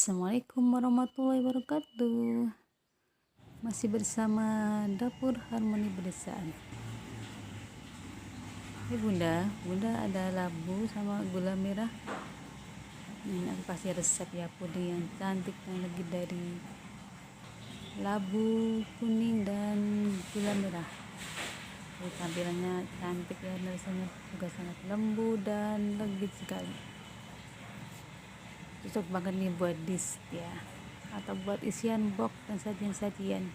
Assalamualaikum warahmatullahi wabarakatuh. Masih bersama Dapur Harmoni Pedesaan. Bunda ada labu sama gula merah. Ini aku kasih resep ya, puding yang cantik dan legit dari labu kuning dan gula merah. Jadi tampilannya cantik ya, rasanya juga sangat lembut dan legit sekali. Cocok banget nih buat dish ya, atau buat isian box dan sajian-sajian.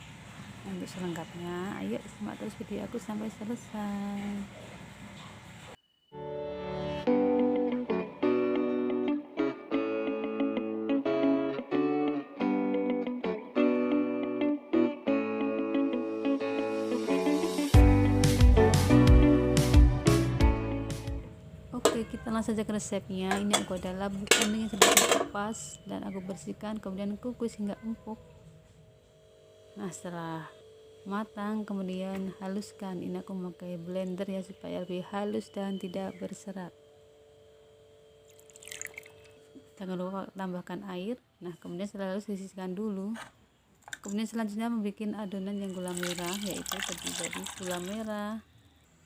Untuk selengkapnya, ayo simak terus video aku sampai selesai. Oke, kita langsung saja ke resepnya. Ini aku ada labu kuning yang sudah dikupas dan aku bersihkan, kemudian kukus hingga empuk. Nah, setelah matang kemudian haluskan. Ini aku memakai blender ya, supaya lebih halus dan tidak berserat. Jangan lupa tambahkan air. Nah, kemudian setelah halus disisihkan dulu. Kemudian selanjutnya membuat adonan yang gula merah, yaitu terdiri dari gula merah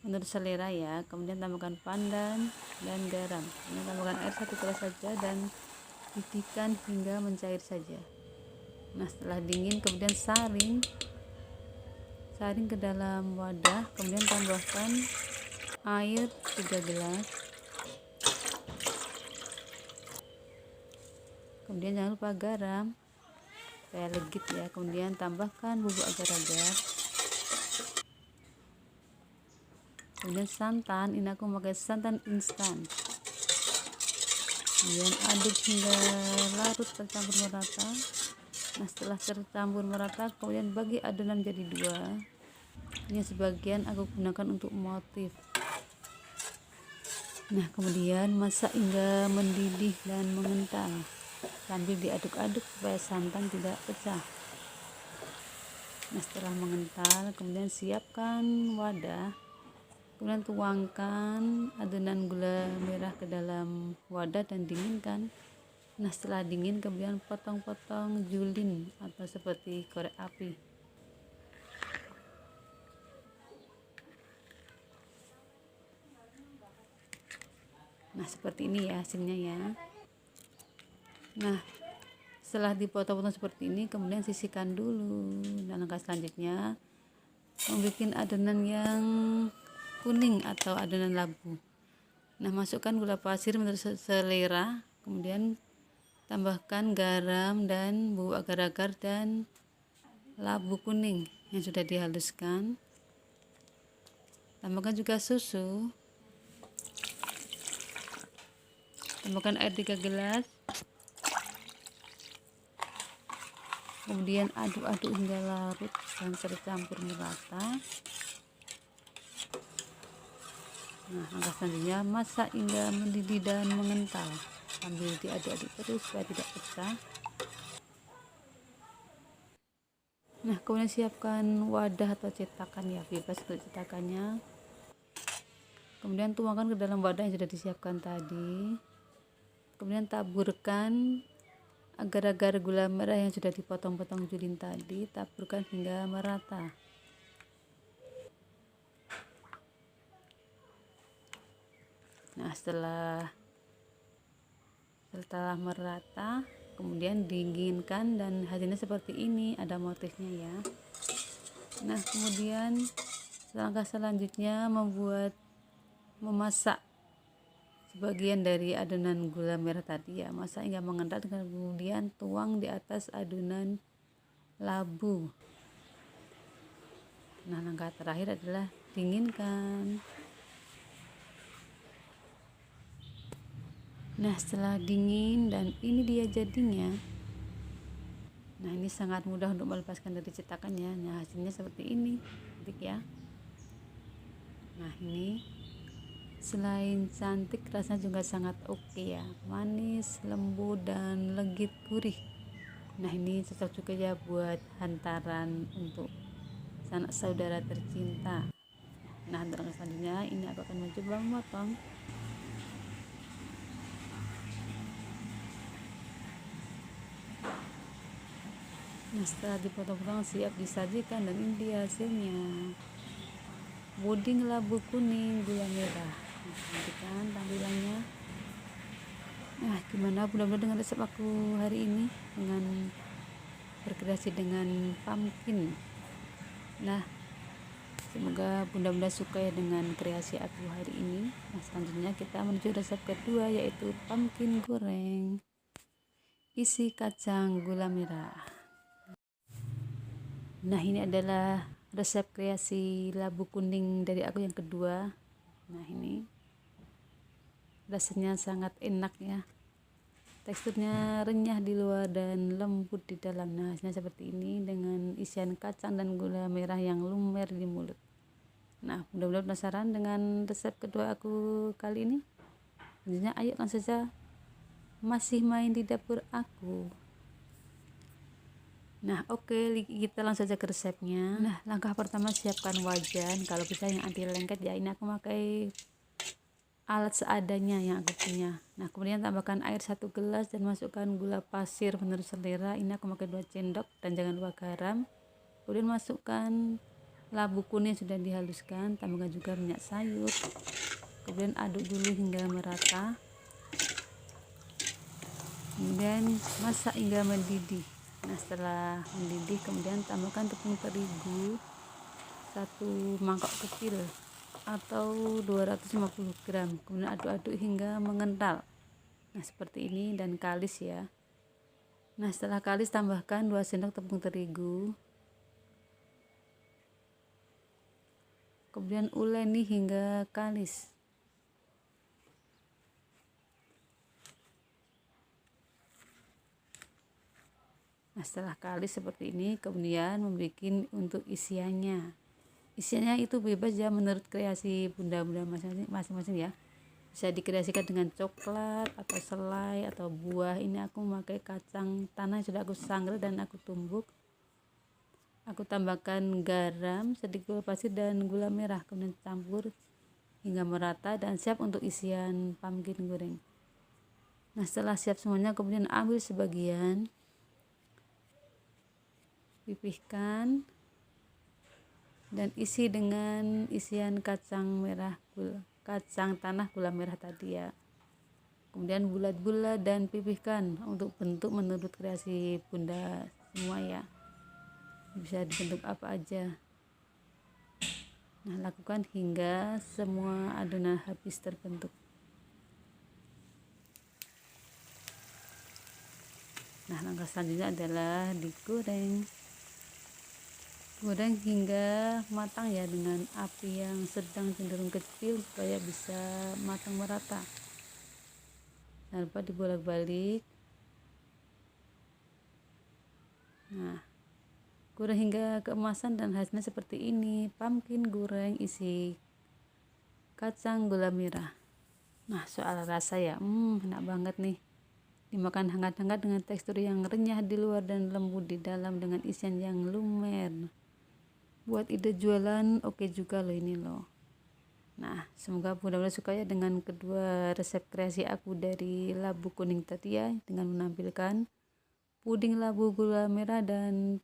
menurut selera ya. Kemudian tambahkan pandan dan garam. Kemudian tambahkan air 1 gelas saja dan didihkan hingga mencair saja. Nah, setelah dingin kemudian saring ke dalam wadah. Kemudian tambahkan air 3 gelas. Kemudian jangan lupa garam supaya legit ya. Kemudian tambahkan bubuk agar-agar. Kemudian santan, ini aku memakai santan instan. Kemudian aduk hingga larut tercampur merata. Nah, setelah tercampur merata kemudian bagi adonan jadi 2. Ini sebagian aku gunakan untuk motif. Nah, kemudian masak hingga mendidih dan mengental sambil diaduk-aduk supaya santan tidak pecah. Nah, setelah mengental kemudian siapkan wadah. Kemudian tuangkan adonan gula merah ke dalam wadah dan dinginkan. Nah, setelah dingin kemudian potong-potong julin atau seperti korek api. Nah, seperti ini ya hasilnya ya. Nah, setelah dipotong-potong seperti ini kemudian sisihkan dulu. Dan langkah selanjutnya membuat adonan yang kuning atau adonan labu. Nah, masukkan gula pasir menurut selera, kemudian tambahkan garam dan bubuk agar-agar dan labu kuning yang sudah dihaluskan. Tambahkan juga susu. Tambahkan air 3 gelas. Kemudian aduk-aduk hingga larut dan tercampur merata. Nah, langkah selanjutnya masak hingga mendidih dan mengental sambil diaduk-aduk terus supaya tidak pecah. Nah, kemudian siapkan wadah atau cetakan ya, bebas untuk cetakannya. Kemudian tuangkan ke dalam wadah yang sudah disiapkan tadi. Kemudian taburkan agar-agar gula merah yang sudah dipotong-potong julin tadi, taburkan hingga merata. Nah, setelah merata kemudian dinginkan dan hasilnya seperti ini, ada motifnya ya. Nah, kemudian langkah selanjutnya memasak sebagian dari adonan gula merah tadi ya, masak hingga mengental, kemudian tuang di atas adonan labu. Nah, langkah terakhir adalah dinginkan. Nah, setelah dingin dan ini dia jadinya. Nah, ini sangat mudah untuk melepaskan dari cetakannya. Nah, hasilnya seperti ini, cantik ya. Nah, ini selain cantik rasanya juga sangat oke ya, manis, lembut dan legit gurih. Nah, ini cocok juga ya buat hantaran untuk sanak saudara tercinta. Nah, untuk selanjutnya ini aku akan mencoba memotong. Nah, setelah dipotong-potong siap disajikan, dan ini dia hasilnya, puding labu kuning gula merah. Nah, ini kan tampilannya. Nah, gimana, mudah-mudahan dengan resep aku hari ini dengan berkreasi dengan pumpkin. Nah, semoga bunda-bunda suka ya dengan kreasi aku hari ini. Nah, selanjutnya kita menuju resep kedua, yaitu pumpkin goreng isi kacang gula merah. Nah, ini adalah resep kreasi labu kuning dari aku yang kedua. Nah, ini rasanya sangat enak ya, teksturnya renyah di luar dan lembut di dalam. Nah, hasilnya seperti ini dengan isian kacang dan gula merah yang lumer di mulut. Nah, mudah-mudahan penasaran dengan resep kedua aku kali ini. Selanjutnya ayo langsung saja masih main di dapur aku. Nah, oke, kita langsung saja ke resepnya. Nah, langkah pertama siapkan wajan, kalau bisa yang anti lengket ya. Ini aku pakai alat seadanya yang aku punya. Nah, kemudian tambahkan air 1 gelas dan masukkan gula pasir menurut selera. Ini aku pakai 2 sendok dan jangan lupa garam. Kemudian masukkan labu kuning sudah dihaluskan, tambahkan juga minyak sayur. Kemudian aduk dulu hingga merata. Kemudian masak hingga mendidih. Nah, setelah mendidih kemudian tambahkan tepung terigu 1 mangkok kecil atau 250 gram. Kemudian aduk-aduk hingga mengental. Nah, seperti ini, dan kalis ya. Nah, setelah kalis tambahkan 2 sendok tepung terigu. Kemudian uleni hingga kalis. Nah, setelah kalis seperti ini, kemudian membuat untuk isiannya. Isiannya itu bebas ya, menurut kreasi bunda-bunda masing-masing ya. Bisa dikreasikan dengan coklat atau selai atau buah. Ini aku memakai kacang tanah yang sudah aku sangrai dan aku tumbuk. Aku tambahkan garam, sedikit gula pasir dan gula merah, kemudian campur hingga merata dan siap untuk isian pumpkin goreng. Nah, setelah siap semuanya kemudian ambil sebagian, pipihkan dan isi dengan isian kacang tanah gula merah tadi ya. Kemudian bulat-bulat dan pipihkan untuk bentuk menurut kreasi bunda semua ya, bisa dibentuk apa aja. Nah, lakukan hingga semua adonan habis terbentuk. Nah, langkah selanjutnya adalah digoreng. Goreng hingga matang ya, dengan api yang sedang cenderung kecil supaya bisa matang merata. Jangan lupa dibolak-balik. Nah, goreng hingga keemasan dan hasilnya seperti ini, pumpkin goreng isi kacang gula merah. Nah, soal rasa ya, enak banget nih. Dimakan hangat-hangat dengan tekstur yang renyah di luar dan lembut di dalam dengan isian yang lumer. Buat ide jualan oke juga loh ini loh. Nah, semoga mudah-mudahan suka ya dengan kedua resep kreasi aku dari labu kuning tadi ya, dengan menampilkan puding labu gula merah dan